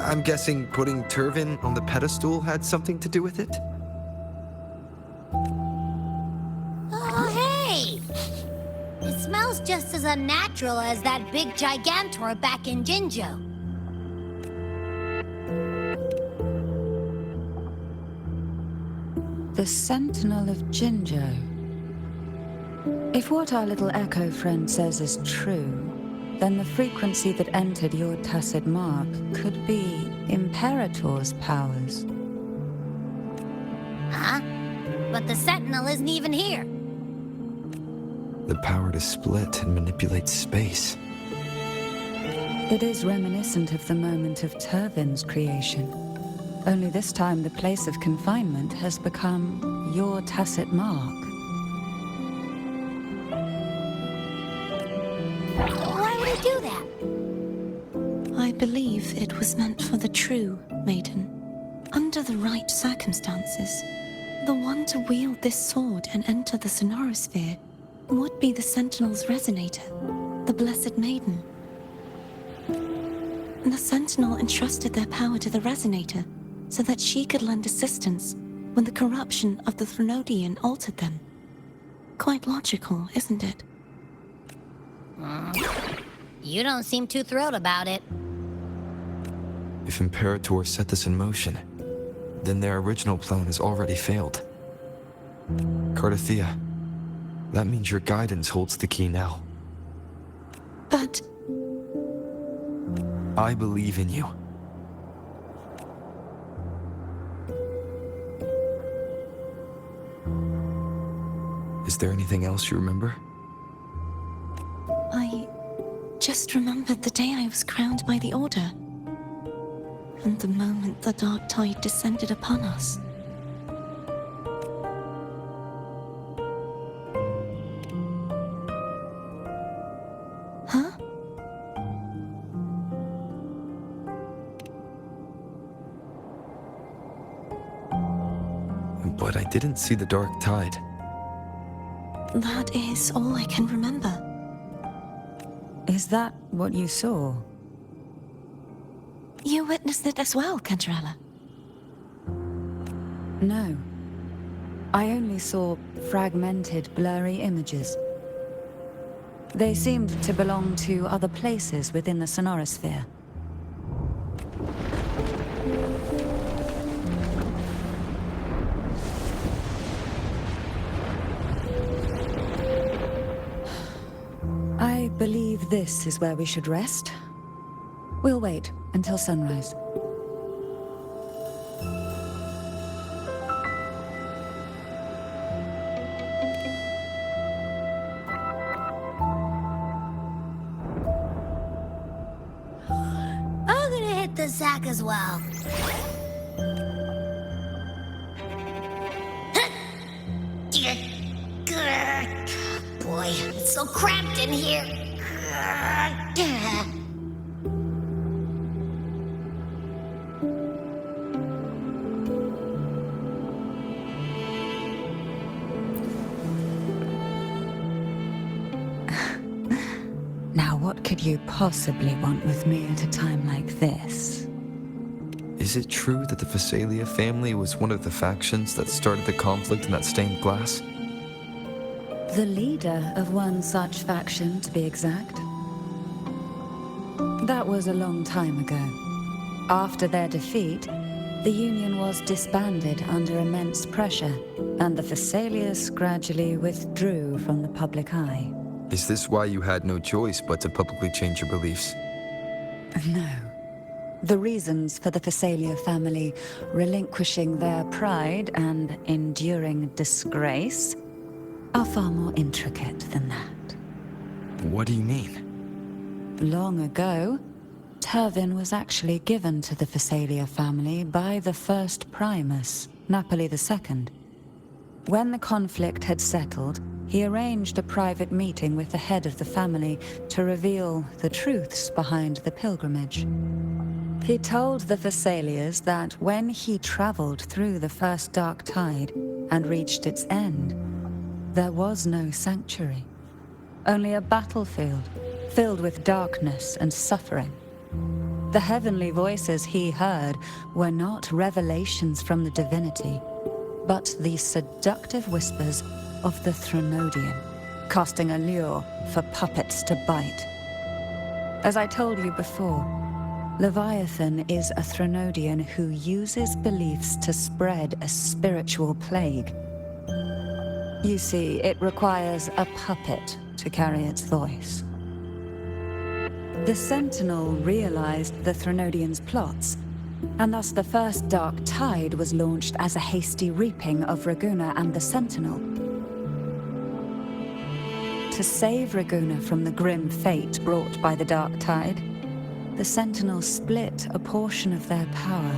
I'm guessing putting Turvin on the pedestal had something to do with it? Oh, hey! It smells just as unnatural as that big gigantor back in Jinjo. The Sentinel of Jinjo. If what our little echo friend says is true, then the frequency that entered your tacit mark could be Imperator's powers. Huh? But the Sentinel isn't even here. The power to split and manipulate space. It is reminiscent of the moment of Turvin's creation. Only this time the place of confinement has become your tacit mark. Why would he do that? I believe it was meant for the true, Maiden. Under the right circumstances, the one to wield this sword and enter the sonorosphere would be the Sentinel's resonator, the Blessed Maiden. The Sentinel entrusted their power to the resonator so that she could lend assistance when the corruption of the Threnodian altered them. Quite logical, isn't it? You don't seem too thrilled about it. If Imperator set this in motion, then their original plan has already failed. Cardathea, that means your guidance holds the key now. But I believe in you. Is there anything else you remember? I just remembered the day I was crowned by the Order, and the moment the dark tide descended upon us. Huh? But I didn't see the dark tide. That is all I can remember. Is that what you saw? You witnessed it as well, Cantarella. No. I only saw fragmented, blurry images. They seemed to belong to other places within the sonorosphere. I believe this is where we should rest. We'll wait until sunrise. I'm gonna hit the sack as well. Boy, it's so cramped in here. Now, what could you possibly want with me at a time like this? Is it true that the Phasalia family was one of the factions that started the conflict in that stained glass? The leader of one such faction, to be exact. That was a long time ago. After their defeat, the Union was disbanded under immense pressure, and the Phasalias gradually withdrew from the public eye. Is this why you had no choice but to publicly change your beliefs? No. The reasons for the Phasalia family relinquishing their pride and enduring disgrace are far more intricate than that. What do you mean? Long ago, Turvin was actually given to the Phasalia family by the first Primus, Napoli II. When the conflict had settled, he arranged a private meeting with the head of the family to reveal the truths behind the pilgrimage. He told the Phasalias that when he traveled through the first dark tide and reached its end, there was no sanctuary, only a battlefield filled with darkness and suffering. The heavenly voices he heard were not revelations from the divinity, but the seductive whispers of the Threnodian, casting a lure for puppets to bite. As I told you before, Leviathan is a Threnodian who uses beliefs to spread a spiritual plague. You see, it requires a puppet to carry its voice. The Sentinel realized the Threnodian's plots, and thus the first Dark Tide was launched as a hasty reaping of Raguna and the Sentinel. To save Raguna from the grim fate brought by the Dark Tide, the Sentinel split a portion of their power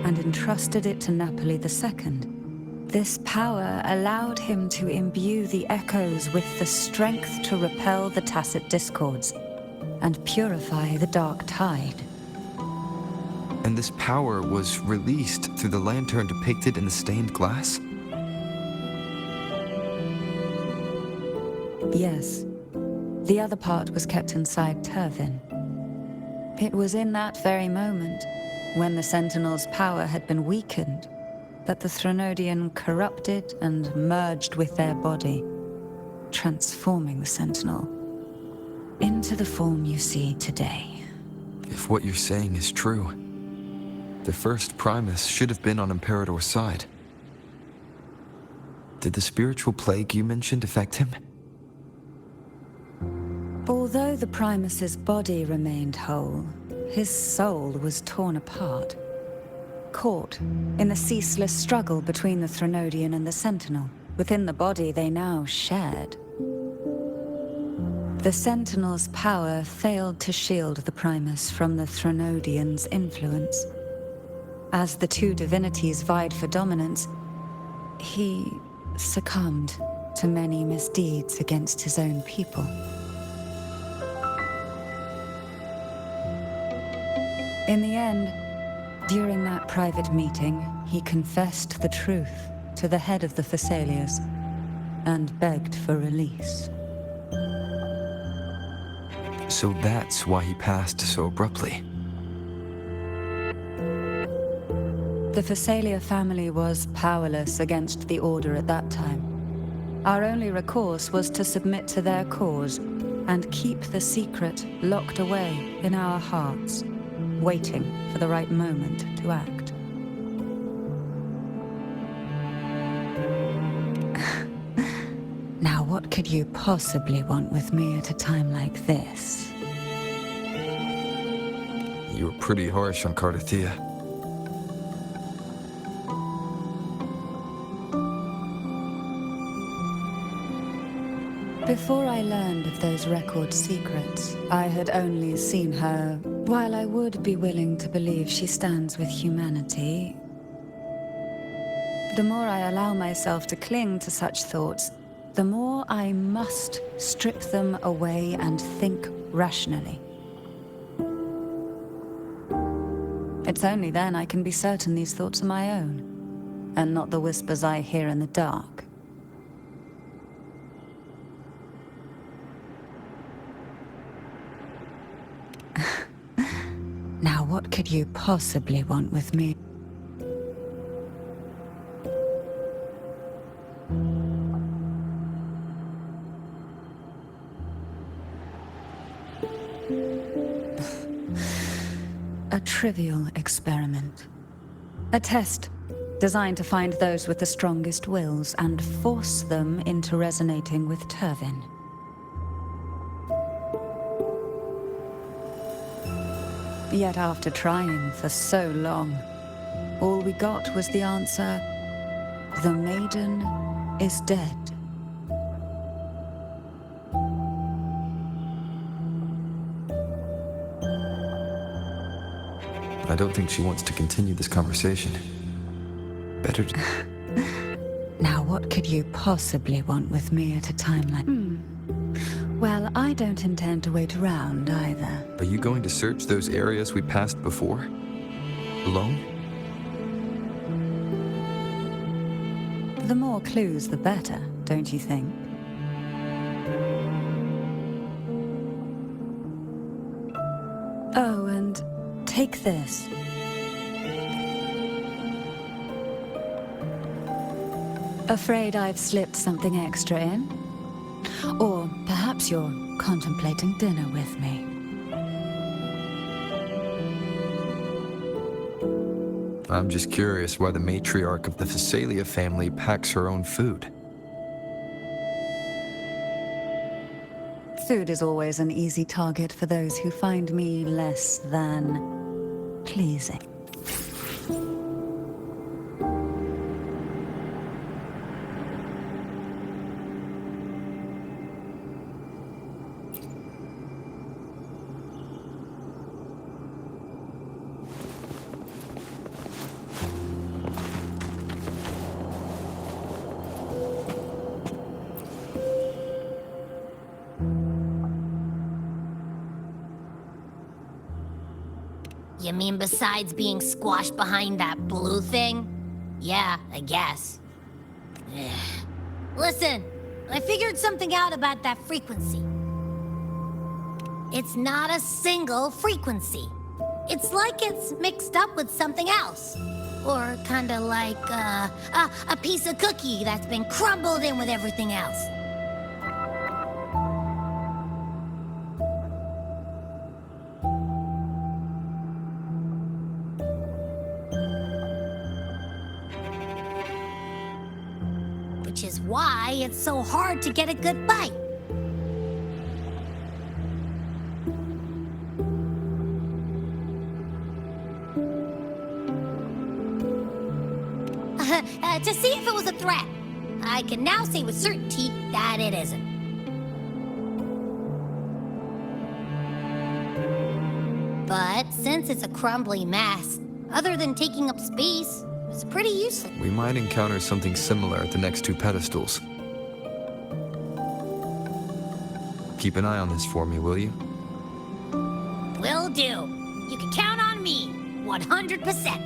and entrusted it to Napoli II. This power allowed him to imbue the echoes with the strength to repel the tacit discords and purify the Dark Tide. And this power was released through the lantern depicted in the stained glass? Yes. The other part was kept inside Turvin. It was in that very moment, when the Sentinel's power had been weakened, that the Threnodian corrupted and merged with their body, transforming the Sentinel into the form you see today. If what you're saying is true, the first Primus should have been on Imperator's side. Did the spiritual plague you mentioned affect him? Although the Primus's body remained whole, his soul was torn apart, caught in the ceaseless struggle between the Threnodian and the Sentinel. Within the body they now shared. The Sentinel's power failed to shield the Primus from the Threnodian's influence. As the two divinities vied for dominance, he succumbed to many misdeeds against his own people. In the end, during that private meeting, he confessed the truth to the head of the Thessalias and begged for release. So that's why he passed so abruptly. The Thessalia family was powerless against the Order at that time. Our only recourse was to submit to their cause and keep the secret locked away in our hearts, waiting for the right moment to act. Now, what could you possibly want with me at a time like this? You were pretty harsh on Cardathia. Before I learned of those record secrets, I had only seen her. While I would be willing to believe she stands with humanity, the more I allow myself to cling to such thoughts, the more I must strip them away and think rationally. It's only then I can be certain these thoughts are my own, and not the whispers I hear in the dark. Now, what could you possibly want with me? A trivial experiment. A test designed to find those with the strongest wills and force them into resonating with Turvin. Yet after trying for so long, all we got was the answer, "The Maiden is dead." I don't think she wants to continue this conversation. Better to... Now, what could you possibly want with me at a time like... Well, I don't intend to wait around either. Are you going to search those areas we passed before? Alone? The more clues, the better, don't you think? Oh, and Take this. Afraid I've slipped something extra in? Or perhaps you're contemplating dinner with me. I'm just curious why the matriarch of the Phasalia family packs her own food. Food is always an easy target for those who find me less than pleasing. You mean besides being squashed behind that blue thing? Yeah, I guess. Listen, I figured something out about that frequency. It's not a single frequency. It's like it's mixed up with something else. Or kinda like, a piece of cookie that's been crumbled in with everything else. Which is why it's so hard to get a good bite. To see if it was a threat. I can now say with certainty that it isn't. But since it's a crumbly mess, other than taking up space, it's pretty useless. We might encounter something similar at the next two pedestals. Keep an eye on this for me, will you? Will do. You can count on me, 100%.